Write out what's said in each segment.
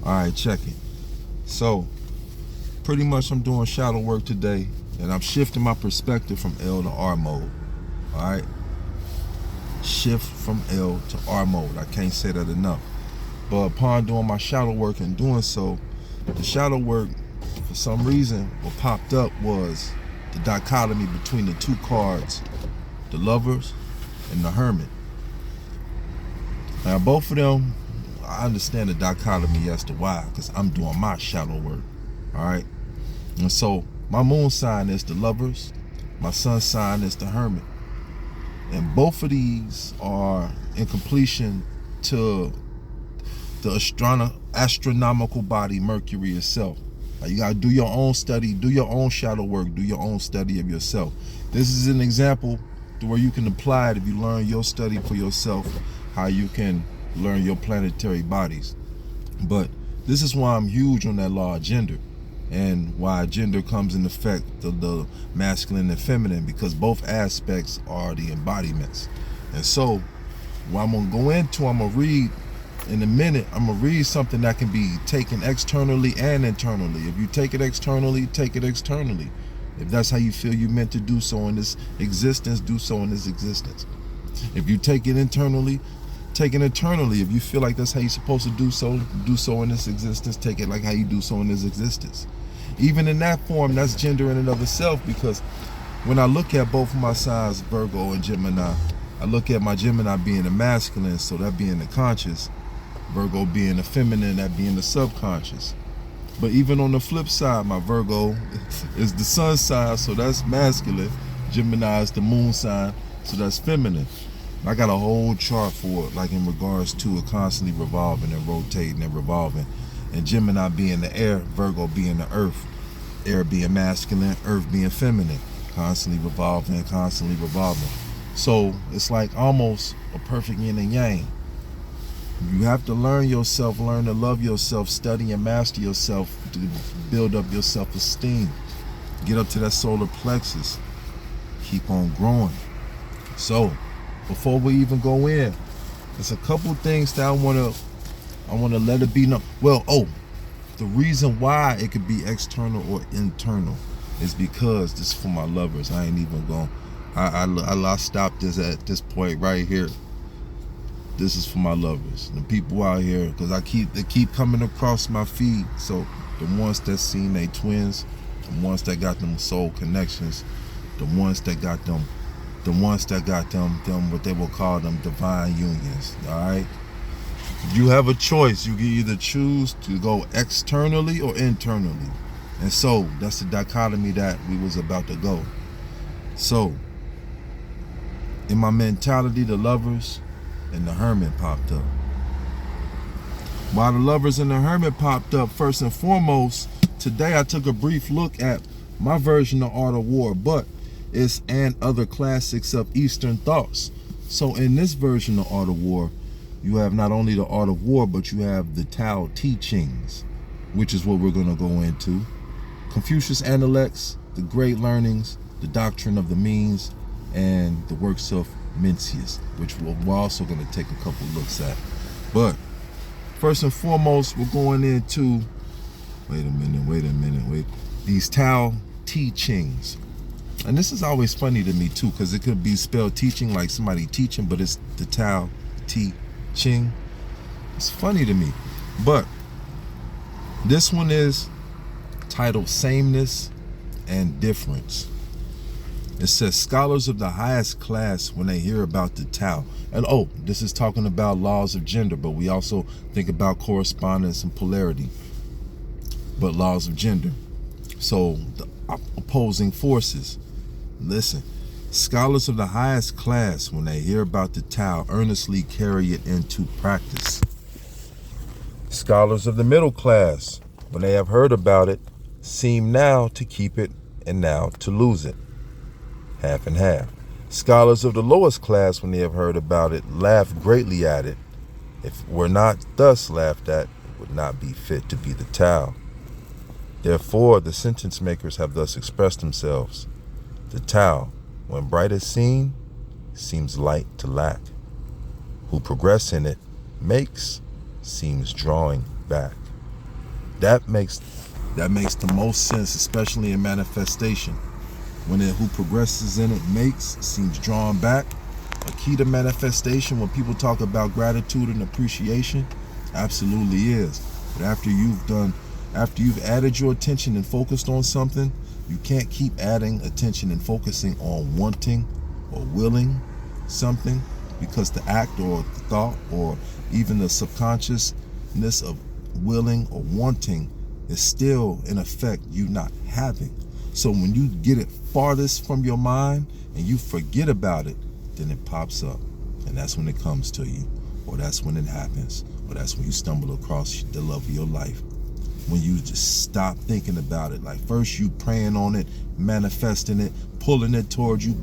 All right, check it. So, pretty much I'm doing shadow work today, and I'm shifting my perspective from L to R mode. All right, shift from L to R mode. I can't say that enough. But upon doing my shadow work and doing so, the shadow work, for some reason, what popped up was the dichotomy between the two cards, the Lovers and the Hermit. Now, both of them, I understand the dichotomy as to why, because I'm doing my shadow work. All right. And so my moon sign is the Lovers, my sun sign is the Hermit. And both of these are in completion to the astronomical body Mercury itself. Like, you gotta do your own study, do your own shadow work, do your own study of yourself. This is an example to where you can apply it if you learn your study for yourself, how you can learn your planetary bodies. But this is why I'm huge on that law of gender, and why gender comes in effect, the masculine and feminine, because both aspects are the embodiments. And so what I'm gonna go into, I'm gonna read in a minute. I'm gonna read something that can be taken externally and internally. If you take it externally, take it externally. If that's how you feel you're meant to do so in this existence, do so in this existence. If you take it internally, take it internally. If you feel like that's how you're supposed to do so in this existence, take it like how you do so in this existence. Even in that form, that's gender in and of itself, because when I look at both of my signs, Virgo and Gemini, I look at my Gemini being the masculine, so that being the conscious, Virgo being the feminine, that being the subconscious. But even on the flip side, my Virgo is the sun sign, so that's masculine. Gemini is the moon sign, so that's feminine. I got a whole chart for it, like in regards to it constantly revolving and rotating and revolving. And Gemini being the air, Virgo being the earth. Air being masculine, earth being feminine. Constantly revolving, constantly revolving. So it's like almost a perfect yin and yang. You have to learn yourself, learn to love yourself, study and master yourself to build up your self-esteem. Get up to that solar plexus. Keep on growing. So, before we even go in, there's a couple things that I wanna let it be known. Well, the reason why it could be external or internal is because this is for my lovers. I ain't even going. I stopped this at this point right here. This is for my lovers, the people out here, because they keep coming across my feed. So the ones that seen they twins, the ones that got them soul connections, the ones that got them what they will call them divine unions. All right. You have a choice. You can either choose to go externally or internally. And so that's the dichotomy that we was about to go. So in my mentality, the Lovers and the Hermit popped up. While the Lovers and the Hermit popped up, first and foremost, today I took a brief look at my version of Art of War, but it's and other classics of Eastern thoughts. So in this version of Art of War, you have not only the Art of War, but you have the Tao teachings, which is what we're going to go into. Confucius Analects, the Great Learnings, the Doctrine of the Means, and the works of Mencius, which we're also going to take a couple looks at. But first and foremost, we're going into, wait a minute, these Tao teachings. And this is always funny to me too, because it could be spelled teaching like somebody teaching, but it's the Tao teaching. It's funny to me. But this one is titled Sameness and Difference. It says, scholars of the highest class, when they hear about the Tao, and this is talking about laws of gender, but we also think about correspondence and polarity, but laws of gender. So the opposing forces. Listen, scholars of the highest class, when they hear about the Tao, earnestly carry it into practice. Scholars of the middle class, when they have heard about it, seem now to keep it and now to lose it. Half and half. Scholars of the lowest class, when they have heard about it, laugh greatly at it. If it were not thus laughed at, it would not be fit to be the Tao. Therefore, the sentence makers have thus expressed themselves. The Tao, when bright is seen, seems light to lack. Who progress in it, makes, seems drawing back. That makes the most sense, especially in manifestation. When it who progresses in it makes seems drawn back. A key to manifestation, when people talk about gratitude and appreciation, absolutely is. But after you've added your attention and focused on something, you can't keep adding attention and focusing on wanting or willing something, because the act or the thought or even the subconsciousness of willing or wanting is still in effect you not having. So when you get it farthest from your mind and you forget about it, then it pops up, and that's when it comes to you, or that's when it happens, or that's when you stumble across the love of your life. When you just stop thinking about it. Like first you praying on it, manifesting it, pulling it towards you,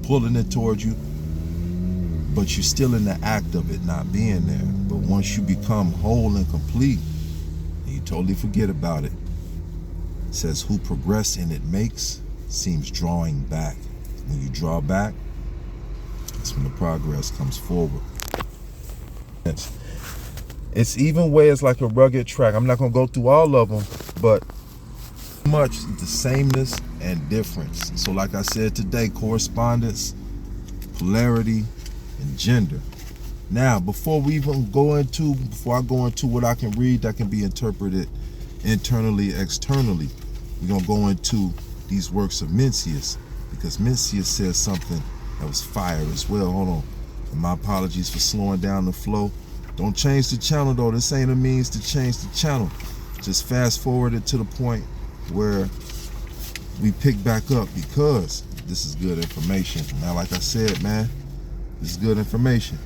but you're still in the act of it not being there. But once you become whole and complete, you totally forget about it. It says, who progress in it makes seems drawing back. When you draw back, that's when the progress comes forward. It's even ways like a rugged track. I'm not going to go through all of them, but much the sameness and difference. So like I said today, correspondence, polarity, and gender. Now, before I go into what I can read that can be interpreted internally, externally, we're going to go into these works of Mencius, because Mencius says something that was fire as well. Hold on. And my apologies for slowing down the flow. Don't change the channel though. This ain't a means to change the channel. Just fast forward it to the point where we pick back up, because this is good information. Now, like I said, man, this is good information.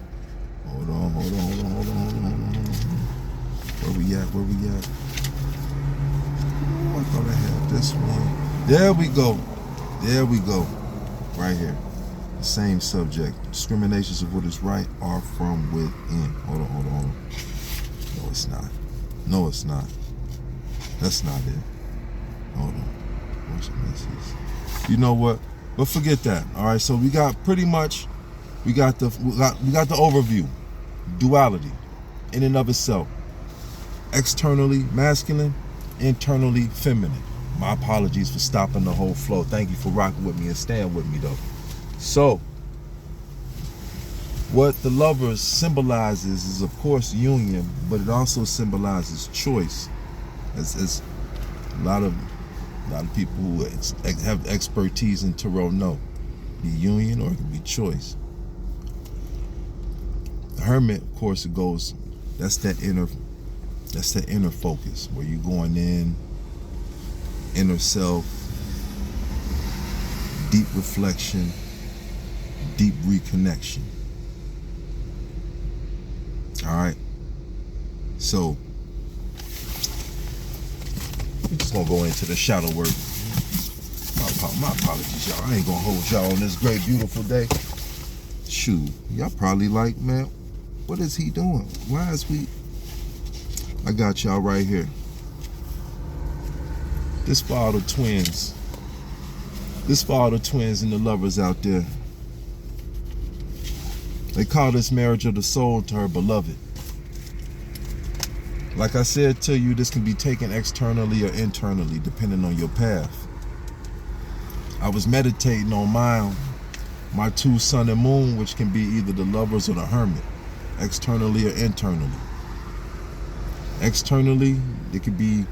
Hold on. Where we at? Oh, I thought I had this one. There we go. Right here. The same subject. Discriminations of what is right are from within. Hold on. No, it's not. That's not it. Hold on. What's the message? You know what? But forget that. All right. So we got the overview. Duality, in and of itself. Externally masculine, internally feminine. My apologies for stopping the whole flow. Thank you for rocking with me and staying with me though. So, what the lovers symbolizes is, of course, union, but it also symbolizes choice. As a lot of people who have expertise in tarot know, be union or it can be choice. The hermit, of course, it goes. That's that inner focus where you're going in, inner self, deep reflection, deep reconnection. All right. So we're just gonna go into the shadow work. My apologies, y'all. I ain't gonna hold y'all on this great, beautiful day. Shoot, y'all probably like, man, what is he doing? Why is we? I got y'all right here. This for all the twins. This for all the twins and the lovers out there. They call this marriage of the soul to her beloved. Like I said to you, this can be taken externally or internally, depending on your path. I was meditating on my two sun and moon, which can be either the lovers or the hermit, externally or internally. Externally, it could be,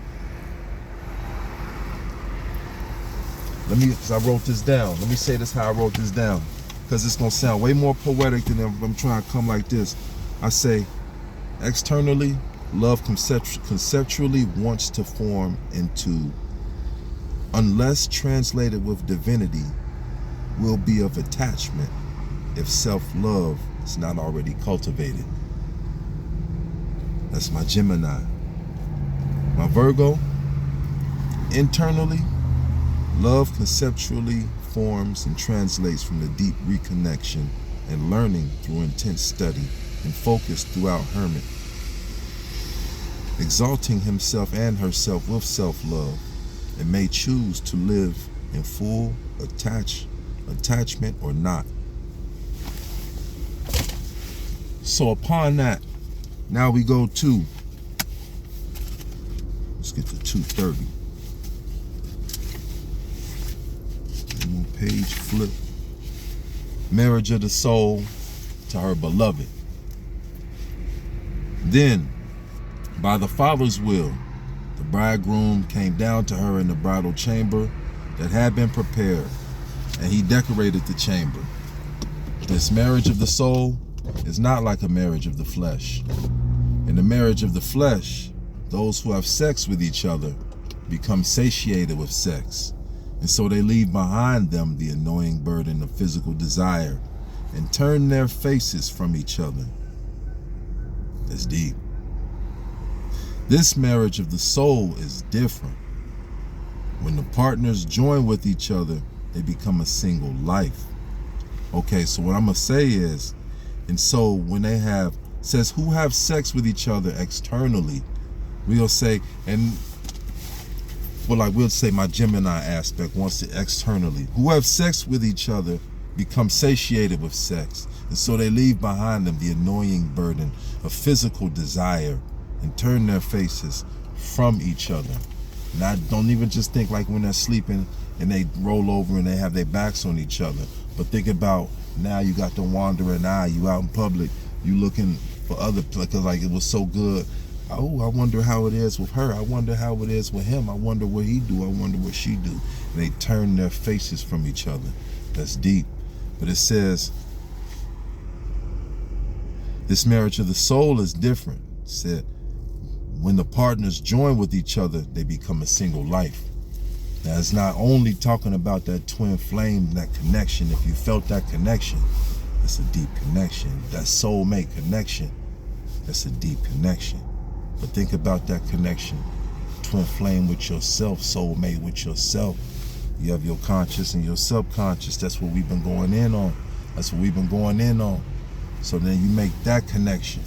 because I wrote this down. Let me say this how I wrote this down, because it's going to sound way more poetic than if I'm trying to come like this. I say, externally, love conceptually wants to form into, unless translated with divinity, will be of attachment if self-love is not already cultivated. That's my Gemini. My Virgo, internally, love conceptually forms and translates from the deep reconnection and learning through intense study and focus throughout hermit, exalting himself and herself with self-love, and may choose to live in full attachment or not. So upon that, now we go to, let's get to 230. One more page flip. Marriage of the soul to her beloved. Then, by the Father's will, the bridegroom came down to her in the bridal chamber that had been prepared, and he decorated the chamber. This marriage of the soul is not like a marriage of the flesh. In the marriage of the flesh, those who have sex with each other become satiated with sex, and so they leave behind them the annoying burden of physical desire and turn their faces from each other. That's deep. This marriage of the soul is different. When the partners join with each other, they become a single life. Okay, so what I'm going to say is, and so when they says who have sex with each other externally, we'll say, we'll say my Gemini aspect wants it externally. Who have sex with each other become satiated with sex, and so they leave behind them the annoying burden of physical desire and turn their faces from each other. Now, don't even just think like when they're sleeping and they roll over and they have their backs on each other, but think about now you got the wandering eye, you out in public, you looking for other, because like it was so good. Oh, I wonder how it is with her. I wonder how it is with him. I wonder what he do. I wonder what she do. And they turn their faces from each other. That's deep. But it says, this marriage of the soul is different. It said, when the partners join with each other, they become a single life. Now, it's not only talking about that twin flame, that connection. If you felt that connection, that's a deep connection. That soulmate connection, that's a deep connection. But think about that connection. Twin flame with yourself, soulmate with yourself. You have your conscious and your subconscious. That's what we've been going in on. That's what we've been going in on. So then you make that connection.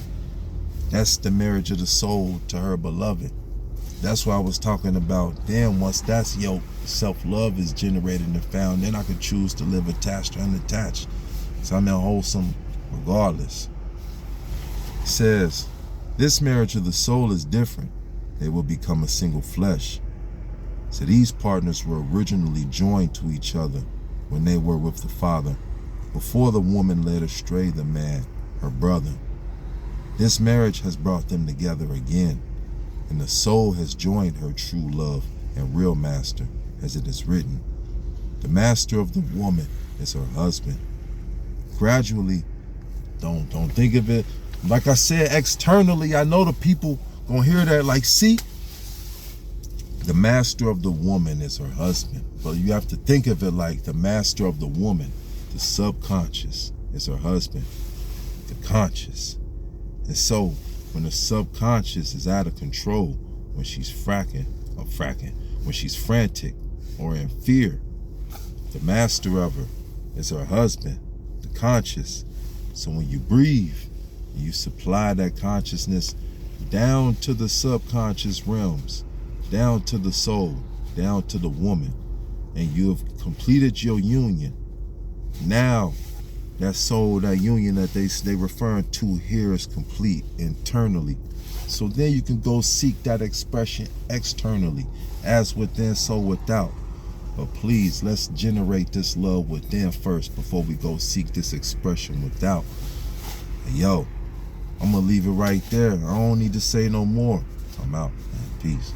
That's the marriage of the soul to her beloved. That's why I was talking about, then once that's your self-love is generated and found, then I could choose to live attached or unattached. So I'm wholesome regardless. It says, this marriage of the soul is different. They will become a single flesh. So these partners were originally joined to each other when they were with the Father, before the woman led astray the man, her brother. This marriage has brought them together again, and the soul has joined her true love and real master, as it is written. The master of the woman is her husband. Gradually, don't think of it, like I said, externally. I know the people gonna hear that like, see, the master of the woman is her husband. But you have to think of it like the master of the woman, the subconscious, is her husband, the conscious. And so when the subconscious is out of control, when she's when she's frantic or in fear, the master of her is her husband, the conscious. So when you breathe, you supply that consciousness down to the subconscious realms, down to the soul, down to the woman, and you have completed your union. Now, that soul, that union that they referring to here is complete internally. So then you can go seek that expression externally, as within, so without. But please, let's generate this love within first before we go seek this expression without. And yo, I'm gonna leave it right there. I don't need to say no more. I'm out, man. Peace.